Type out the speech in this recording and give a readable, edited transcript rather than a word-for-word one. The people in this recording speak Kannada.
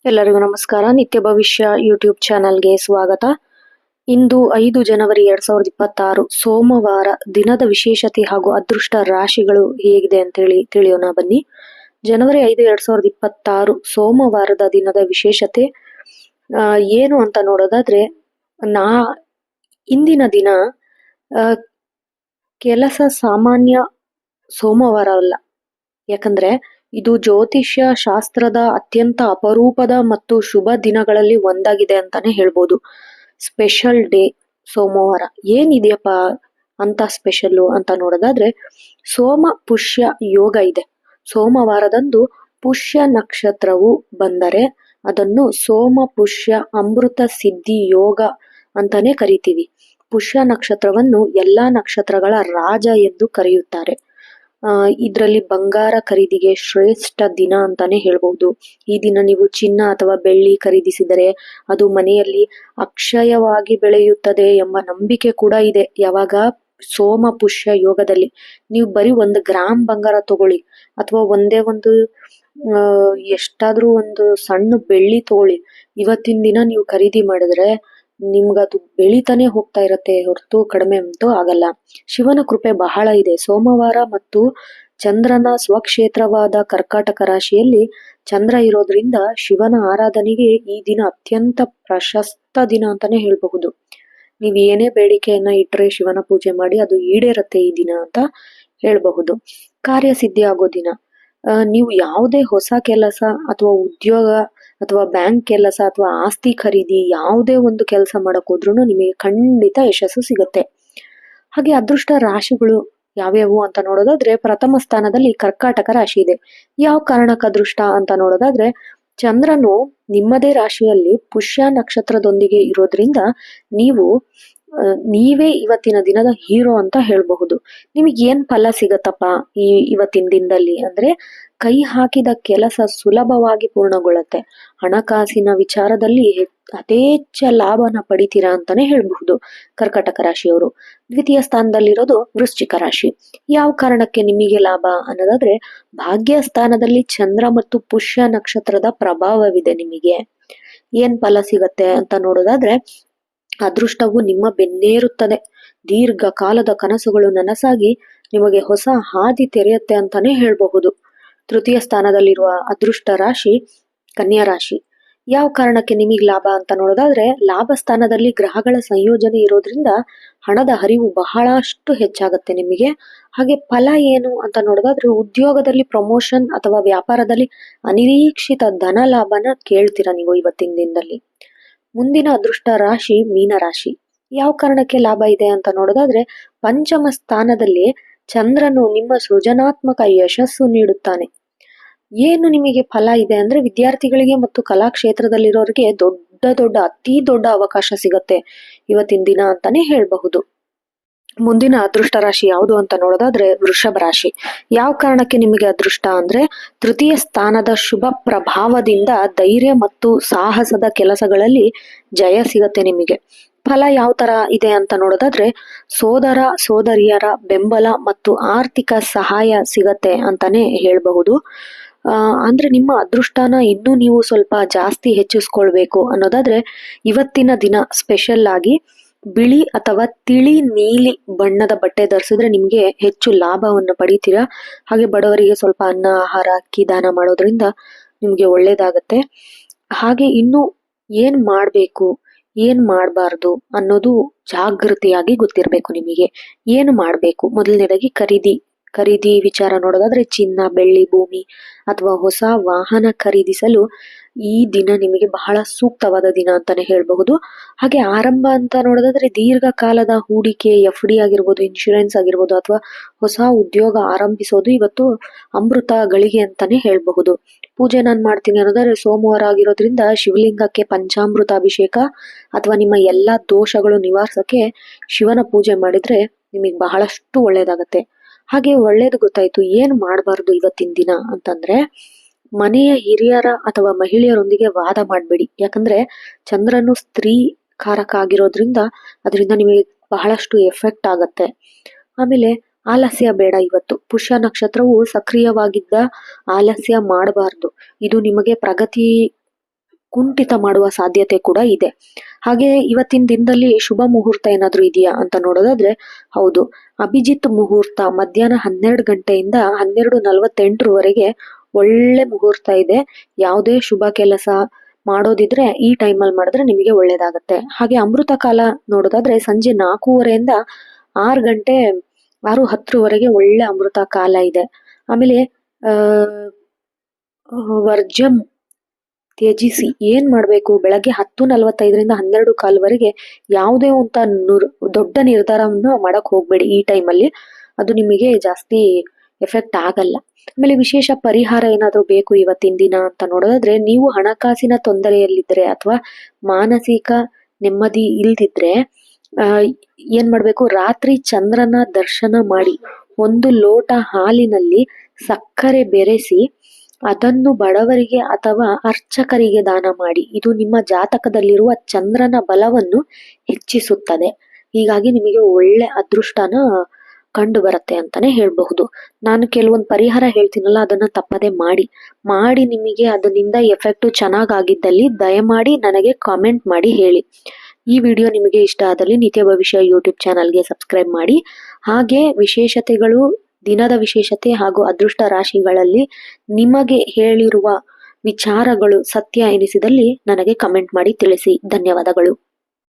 ಎಲ್ಲರಿಗೂ ನಮಸ್ಕಾರ. ನಿತ್ಯ ಭವಿಷ್ಯ ಯೂಟ್ಯೂಬ್ ಚಾನಲ್ಗೆ ಸ್ವಾಗತ. ಇಂದು 5 ಜನವರಿ 2026 ಸೋಮವಾರ. ದಿನದ ವಿಶೇಷತೆ ಹಾಗೂ ಅದೃಷ್ಟ ರಾಶಿಗಳು ಹೇಗಿದೆ ಅಂತೇಳಿ ತಿಳಿಯೋಣ ಬನ್ನಿ. ಜನವರಿ 5, 2026 ಸೋಮವಾರದ ದಿನದ ವಿಶೇಷತೆ ಏನು ಅಂತ ನೋಡೋದಾದ್ರೆ, ಇಂದಿನ ದಿನ ಕೆಲಸ ಸಾಮಾನ್ಯ ಸೋಮವಾರ ಅಲ್ಲ. ಯಾಕಂದ್ರೆ ಇದು ಜ್ಯೋತಿಷ್ಯ ಶಾಸ್ತ್ರದ ಅತ್ಯಂತ ಅಪರೂಪದ ಮತ್ತು ಶುಭ ದಿನಗಳಲ್ಲಿ ಒಂದಾಗಿದೆ ಅಂತಾನೆ ಹೇಳ್ಬೋದು. ಸ್ಪೆಷಲ್ ಡೇ ಸೋಮವಾರ. ಏನಿದೆಯಪ್ಪ ಅಂತ ಸ್ಪೆಷಲ್ಲು ಅಂತ ನೋಡೋದಾದ್ರೆ, ಸೋಮ ಪುಷ್ಯ ಯೋಗ ಇದೆ. ಸೋಮವಾರದಂದು ಪುಷ್ಯ ನಕ್ಷತ್ರವು ಬಂದರೆ ಅದನ್ನು ಸೋಮ ಪುಷ್ಯ ಅಮೃತ ಸಿದ್ಧಿ ಯೋಗ ಅಂತಾನೆ ಕರಿತೀವಿ. ಪುಷ್ಯ ನಕ್ಷತ್ರವನ್ನು ಎಲ್ಲಾ ನಕ್ಷತ್ರಗಳ ರಾಜ ಎಂದು ಕರೆಯುತ್ತಾರೆ. ಇದರಲ್ಲಿ ಬಂಗಾರ ಖರೀದಿಗೆ ಶ್ರೇಷ್ಠ ದಿನ ಅಂತಾನೆ ಹೇಳ್ಬಹುದು. ಈ ದಿನ ನೀವು ಚಿನ್ನ ಅಥವಾ ಬೆಳ್ಳಿ ಖರೀದಿಸಿದರೆ ಅದು ಮನೆಯಲ್ಲಿ ಅಕ್ಷಯವಾಗಿ ಬೆಳೆಯುತ್ತದೆ ಎಂಬ ನಂಬಿಕೆ ಕೂಡ ಇದೆ. ಯಾವಾಗ ಸೋಮ ಪುಷ್ಯ ಯೋಗದಲ್ಲಿ ನೀವು ಬರೀ 1 ಗ್ರಾಮ್ ಬಂಗಾರ ತಗೊಳ್ಳಿ ಅಥವಾ ಒಂದೇ ಒಂದು ಎಷ್ಟಾದ್ರೂ ಒಂದು ಸಣ್ಣ ಬೆಳ್ಳಿ ತಗೊಳ್ಳಿ, ಇವತ್ತಿನ ದಿನ ನೀವು ಖರೀದಿ ಮಾಡಿದ್ರೆ ನಿಮ್ಗದು ಬೆಳಿತಾನೆ ಹೋಗ್ತಾ ಇರತ್ತೆ ಹೊರತು ಕಡಿಮೆ ಅಂತೂ ಆಗಲ್ಲ. ಶಿವನ ಕೃಪೆ ಬಹಳ ಇದೆ. ಸೋಮವಾರ ಮತ್ತು ಚಂದ್ರನ ಸ್ವಕ್ಷೇತ್ರವಾದ ಕರ್ಕಾಟಕ ರಾಶಿಯಲ್ಲಿ ಚಂದ್ರ ಇರೋದ್ರಿಂದ ಶಿವನ ಆರಾಧನೆಗೆ ಈ ದಿನ ಅತ್ಯಂತ ಪ್ರಶಸ್ತ ದಿನ ಅಂತಾನೆ ಹೇಳಬಹುದು. ನೀವು ಏನೇ ಬೇಡಿಕೆಯನ್ನ ಇಟ್ರೆ ಶಿವನ ಪೂಜೆ ಮಾಡಿ ಅದು ಈಡೇರತ್ತೆ ಈ ದಿನ ಅಂತ ಹೇಳಬಹುದು. ಕಾರ್ಯಸಿದ್ಧಿ ಆಗೋ ದಿನ. ನೀವು ಯಾವುದೇ ಹೊಸ ಕೆಲಸ ಅಥವಾ ಉದ್ಯೋಗ ಅಥವಾ ಬ್ಯಾಂಕ್ ಕೆಲಸ ಅಥವಾ ಆಸ್ತಿ ಖರೀದಿ ಯಾವುದೇ ಒಂದು ಕೆಲಸ ಮಾಡಕ್ ಹೋದ್ರೂ ನಿಮಗೆ ಖಂಡಿತ ಯಶಸ್ಸು ಸಿಗುತ್ತೆ. ಹಾಗೆ ಅದೃಷ್ಟ ರಾಶಿಗಳು ಯಾವ್ಯಾವು ಅಂತ ನೋಡೋದಾದ್ರೆ, ಪ್ರಥಮ ಸ್ಥಾನದಲ್ಲಿ ಕರ್ಕಾಟಕ ರಾಶಿ ಇದೆ. ಯಾವ ಕಾರಣಕ್ಕೆ ಅದೃಷ್ಟ ಅಂತ ನೋಡೋದಾದ್ರೆ, ಚಂದ್ರನು ನಿಮ್ಮದೇ ರಾಶಿಯಲ್ಲಿ ಪುಷ್ಯ ನಕ್ಷತ್ರದೊಂದಿಗೆ ಇರೋದ್ರಿಂದ ನೀವೇ ಇವತ್ತಿನ ದಿನದ ಹೀರೋ ಅಂತ ಹೇಳಬಹುದು. ನಿಮಗೆ ಏನ್ ಫಲ ಸಿಗತ್ತಪ್ಪ ಇವತ್ತಿನ ದಿನದಲ್ಲಿ ಅಂದ್ರೆ, ಕೈ ಹಾಕಿದ ಕೆಲಸ ಸುಲಭವಾಗಿ ಪೂರ್ಣಗೊಳ್ಳುತ್ತೆ. ಹಣಕಾಸಿನ ವಿಚಾರದಲ್ಲಿ ಅತಿ ಹೆಚ್ಚು ಲಾಭನ ಪಡಿತೀರಾ ಅಂತಾನೆ ಹೇಳ್ಬಹುದು ಕರ್ಕಾಟಕ ರಾಶಿಯವರು. ದ್ವಿತೀಯ ಸ್ಥಾನದಲ್ಲಿರೋದು ವೃಶ್ಚಿಕ ರಾಶಿ. ಯಾವ ಕಾರಣಕ್ಕೆ ನಿಮಗೆ ಲಾಭ ಅನ್ನೋದಾದ್ರೆ, ಭಾಗ್ಯ ಸ್ಥಾನದಲ್ಲಿ ಚಂದ್ರ ಮತ್ತು ಪುಷ್ಯ ನಕ್ಷತ್ರದ ಪ್ರಭಾವವಿದೆ. ನಿಮಗೆ ಏನ್ ಫಲ ಸಿಗತ್ತೆ ಅಂತ ನೋಡೋದಾದ್ರೆ, ಅದೃಷ್ಟವು ನಿಮ್ಮ ಬೆನ್ನೇರುತ್ತದೆ. ದೀರ್ಘಕಾಲದ ಕನಸುಗಳು ನನಸಾಗಿ ನಿಮಗೆ ಹೊಸ ಹಾದಿ ತೆರೆಯುತ್ತೆ ಅಂತಾನೆ ಹೇಳಬಹುದು. ತೃತೀಯ ಸ್ಥಾನದಲ್ಲಿರುವ ಅದೃಷ್ಟ ರಾಶಿ ಕನ್ಯಾ ರಾಶಿ. ಯಾವ ಕಾರಣಕ್ಕೆ ನಿಮಗೆ ಲಾಭ ಅಂತ ನೋಡೋದಾದ್ರೆ, ಲಾಭ ಸ್ಥಾನದಲ್ಲಿ ಗ್ರಹಗಳ ಸಂಯೋಜನೆ ಇರೋದ್ರಿಂದ ಹಣದ ಹರಿವು ಬಹಳಷ್ಟು ಹೆಚ್ಚಾಗತ್ತೆ ನಿಮಗೆ. ಹಾಗೆ ಫಲ ಏನು ಅಂತ ನೋಡೋದಾದ್ರೆ, ಉದ್ಯೋಗದಲ್ಲಿ ಪ್ರಮೋಷನ್ ಅಥವಾ ವ್ಯಾಪಾರದಲ್ಲಿ ಅನಿರೀಕ್ಷಿತ ಧನ ಲಾಭನ ಕೇಳ್ತೀರಾ ನೀವು ಇವತ್ತಿನ ದಿನದಲ್ಲಿ. ಮುಂದಿನ ಅದೃಷ್ಟ ರಾಶಿ ಮೀನರಾಶಿ. ಯಾವ ಕಾರಣಕ್ಕೆ ಲಾಭ ಇದೆ ಅಂತ ನೋಡೋದಾದ್ರೆ, ಪಂಚಮ ಸ್ಥಾನದಲ್ಲಿ ಚಂದ್ರನು ನಿಮ್ಮ ಸೃಜನಾತ್ಮಕ ಯಶಸ್ಸು ನೀಡುತ್ತಾನೆ. ಏನು ನಿಮಗೆ ಫಲ ಇದೆ ಅಂದ್ರೆ, ವಿದ್ಯಾರ್ಥಿಗಳಿಗೆ ಮತ್ತು ಕಲಾ ಕ್ಷೇತ್ರದಲ್ಲಿರೋರಿಗೆ ಅತಿ ದೊಡ್ಡ ಅವಕಾಶ ಸಿಗತ್ತೆ ಇವತ್ತಿನ ದಿನ ಅಂತಾನೆ ಹೇಳಬಹುದು. ಮುಂದಿನ ಅದೃಷ್ಟ ರಾಶಿ ಯಾವುದು ಅಂತ ನೋಡೋದಾದ್ರೆ, ವೃಷಭ ರಾಶಿ. ಯಾವ ಕಾರಣಕ್ಕೆ ನಿಮಗೆ ಅದೃಷ್ಟ ಅಂದ್ರೆ, ತೃತೀಯ ಸ್ಥಾನದ ಶುಭ ಪ್ರಭಾವದಿಂದ ಧೈರ್ಯ ಮತ್ತು ಸಾಹಸದ ಕೆಲಸಗಳಲ್ಲಿ ಜಯ ಸಿಗತ್ತೆ ನಿಮಗೆ. ಫಲ ಯಾವ ತರ ಇದೆ ಅಂತ ನೋಡೋದಾದ್ರೆ, ಸೋದರ ಸೋದರಿಯರ ಬೆಂಬಲ ಮತ್ತು ಆರ್ಥಿಕ ಸಹಾಯ ಸಿಗತ್ತೆ ಅಂತಾನೆ ಹೇಳಬಹುದು. ಅಂದ್ರೆ ನಿಮ್ಮ ಅದೃಷ್ಟನ ಇನ್ನೂ ನೀವು ಸ್ವಲ್ಪ ಜಾಸ್ತಿ ಹೆಚ್ಚಿಸ್ಕೊಳ್ಬೇಕು ಅನ್ನೋದಾದ್ರೆ, ಇವತ್ತಿನ ದಿನ ಸ್ಪೆಷಲ್ ಆಗಿ ಬಿಳಿ ಅಥವಾ ತಿಳಿ ನೀಲಿ ಬಣ್ಣದ ಬಟ್ಟೆ ಧರಿಸಿದ್ರೆ ನಿಮ್ಗೆ ಹೆಚ್ಚು ಲಾಭವನ್ನು ಪಡಿತೀರಾ. ಹಾಗೆ ಬಡವರಿಗೆ ಸ್ವಲ್ಪ ಅನ್ನ ಆಹಾರ ಅಕ್ಕಿ ದಾನ ಮಾಡೋದ್ರಿಂದ ನಿಮ್ಗೆ ಒಳ್ಳೇದಾಗತ್ತೆ. ಹಾಗೆ ಇನ್ನು ಏನ್ ಮಾಡ್ಬೇಕು ಏನ್ ಮಾಡಬಾರ್ದು ಅನ್ನೋದು ಜಾಗೃತಿಯಾಗಿ ಗೊತ್ತಿರ್ಬೇಕು ನಿಮಗೆ. ಏನು ಮಾಡ್ಬೇಕು, ಮೊದಲನೇದಾಗಿ ಖರೀದಿ ವಿಚಾರ ನೋಡೋದಾದ್ರೆ, ಚಿನ್ನ ಬೆಳ್ಳಿ ಭೂಮಿ ಅಥವಾ ಹೊಸ ವಾಹನ ಖರೀದಿಸಲು ಈ ದಿನ ನಿಮಗೆ ಬಹಳ ಸೂಕ್ತವಾದ ದಿನ ಅಂತಾನೆ ಹೇಳಬಹುದು. ಹಾಗೆ ಆರಂಭ ಅಂತ ನೋಡೋದಾದ್ರೆ, ದೀರ್ಘಕಾಲದ ಹೂಡಿಕೆ FD ಆಗಿರ್ಬೋದು, ಇನ್ಶೂರೆನ್ಸ್ ಆಗಿರ್ಬೋದು ಅಥವಾ ಹೊಸ ಉದ್ಯೋಗ ಆರಂಭಿಸೋದು ಇವತ್ತು ಅಮೃತ ಗಳಿಗೆ ಅಂತಾನೆ ಹೇಳಬಹುದು. ಪೂಜೆ ನಾನು ಮಾಡ್ತೀನಿ ಅನ್ನೋದಾದ್ರೆ, ಸೋಮವಾರ ಆಗಿರೋದ್ರಿಂದ ಶಿವಲಿಂಗಕ್ಕೆ ಪಂಚಾಮೃತ ಅಭಿಷೇಕ ಅಥವಾ ನಿಮ್ಮ ಎಲ್ಲಾ ದೋಷಗಳು ನಿವಾರಿಸಕ್ಕೆ ಶಿವನ ಪೂಜೆ ಮಾಡಿದ್ರೆ ನಿಮಗೆ ಬಹಳಷ್ಟು ಒಳ್ಳೇದಾಗತ್ತೆ. ಹಾಗೆ ಒಳ್ಳೇದು ಗೊತ್ತಾಯ್ತು. ಏನ್ ಮಾಡಬಾರ್ದು ಇವತ್ತಿನ ದಿನ ಅಂತಂದ್ರೆ, ಮನೆಯ ಹಿರಿಯರ ಅಥವಾ ಮಹಿಳೆಯರೊಂದಿಗೆ ವಾದ ಮಾಡಬೇಡಿ. ಯಾಕಂದ್ರೆ ಚಂದ್ರನು ಸ್ತ್ರೀ ಕಾರಕ ಆಗಿರೋದ್ರಿಂದ ಅದರಿಂದ ನಿಮಗೆ ಬಹಳಷ್ಟು ಎಫೆಕ್ಟ್ ಆಗತ್ತೆ. ಆಮೇಲೆ ಆಲಸ್ಯ ಬೇಡ. ಇವತ್ತು ಪುಷ್ಯ ನಕ್ಷತ್ರವು ಸಕ್ರಿಯವಾಗಿದ್ದ ಆಲಸ್ಯ ಮಾಡಬಾರ್ದು. ಇದು ನಿಮಗೆ ಪ್ರಗತಿ ಕುಂಠಿತ ಮಾಡುವ ಸಾಧ್ಯತೆ ಕೂಡ ಇದೆ. ಹಾಗೆ ಇವತ್ತಿನ ದಿನದಲ್ಲಿ ಶುಭ ಮುಹೂರ್ತ ಏನಾದ್ರೂ ಇದೆಯಾ ಅಂತ ನೋಡೋದಾದ್ರೆ ಹೌದು, ಅಭಿಜಿತ್ ಮುಹೂರ್ತ ಮಧ್ಯಾಹ್ನ 12 ಗಂಟೆಯಿಂದ 12:48 ಒಳ್ಳೆ ಮುಹೂರ್ತ ಇದೆ. ಯಾವುದೇ ಶುಭ ಕೆಲಸ ಮಾಡೋದಿದ್ರೆ ಈ ಟೈಮಲ್ಲಿ ಮಾಡಿದ್ರೆ ನಿಮಗೆ ಒಳ್ಳೇದಾಗತ್ತೆ. ಹಾಗೆ ಅಮೃತ ಕಾಲ ನೋಡೋದಾದ್ರೆ ಸಂಜೆ 4:30 6 ಗಂಟೆ 6:10 ಒಳ್ಳೆ ಅಮೃತ ಕಾಲ ಇದೆ. ಆಮೇಲೆ ವರ್ಜ್ಯಂ ತ್ಯಜಿಸಿ ಏನ್ ಮಾಡ್ಬೇಕು, ಬೆಳಗ್ಗೆ 10:45 12:15 ಯಾವುದೇ ಅಂತ ದೊಡ್ಡ ನಿರ್ಧಾರವನ್ನು ಮಾಡಕ್ ಹೋಗ್ಬೇಡಿ ಈ ಟೈಮಲ್ಲಿ. ಅದು ನಿಮಗೆ ಜಾಸ್ತಿ ಎಫೆಕ್ಟ್ ಆಗಲ್ಲ. ಆಮೇಲೆ ವಿಶೇಷ ಪರಿಹಾರ ಏನಾದ್ರೂ ಬೇಕು ಇವತ್ತಿನ ದಿನ ಅಂತ ನೋಡೋದಾದ್ರೆ, ನೀವು ಹಣಕಾಸಿನ ತೊಂದರೆಯಲ್ಲಿದ್ರೆ ಅಥವಾ ಮಾನಸಿಕ ನೆಮ್ಮದಿ ಇಲ್ದಿದ್ರೆ ಏನ್ ಮಾಡ್ಬೇಕು, ರಾತ್ರಿ ಚಂದ್ರನ ದರ್ಶನ ಮಾಡಿ 1 ಲೋಟ ಹಾಲಿನಲ್ಲಿ ಸಕ್ಕರೆ ಬೆರೆಸಿ ಅದನ್ನು ಬಡವರಿಗೆ ಅಥವಾ ಅರ್ಚಕರಿಗೆ ದಾನ ಮಾಡಿ. ಇದು ನಿಮ್ಮ ಜಾತಕದಲ್ಲಿರುವ ಚಂದ್ರನ ಬಲವನ್ನು ಹೆಚ್ಚಿಸುತ್ತದೆ. ಹೀಗಾಗಿ ನಿಮಗೆ ಒಳ್ಳೆ ಅದೃಷ್ಟನ ಕಂಡು ಬರುತ್ತೆ ಅಂತಾನೆ ಹೇಳ್ಬಹುದು. ನಾನು ಕೆಲವೊಂದು ಪರಿಹಾರ ಹೇಳ್ತೀನಲ್ಲ, ಅದನ್ನ ತಪ್ಪದೆ ಮಾಡಿ ನಿಮಗೆ ಅದರಿಂದ ಎಫೆಕ್ಟ್ ಚೆನ್ನಾಗಾಗಿದ್ದಲ್ಲಿ ದಯಮಾಡಿ ನನಗೆ ಕಾಮೆಂಟ್ ಮಾಡಿ ಹೇಳಿ. ಈ ವಿಡಿಯೋ ನಿಮಗೆ ಇಷ್ಟ ಆದಲ್ಲಿ ನಿತ್ಯ ಭವಿಷ್ಯ ಯೂಟ್ಯೂಬ್ ಚಾನಲ್ಗೆ ಸಬ್ಸ್ಕ್ರೈಬ್ ಮಾಡಿ. ಹಾಗೆ ವಿಶೇಷತೆಗಳು, ದಿನದ ವಿಶೇಷತೆ ಹಾಗೂ ಅದೃಷ್ಟ ರಾಶಿಗಳಲ್ಲಿ ನಿಮಗೆ ಹೇಳಿರುವ ವಿಚಾರಗಳು ಸತ್ಯ ಎನಿಸಿದಲ್ಲಿ ನನಗೆ ಕಮೆಂಟ್ ಮಾಡಿ ತಿಳಿಸಿ. ಧನ್ಯವಾದಗಳು.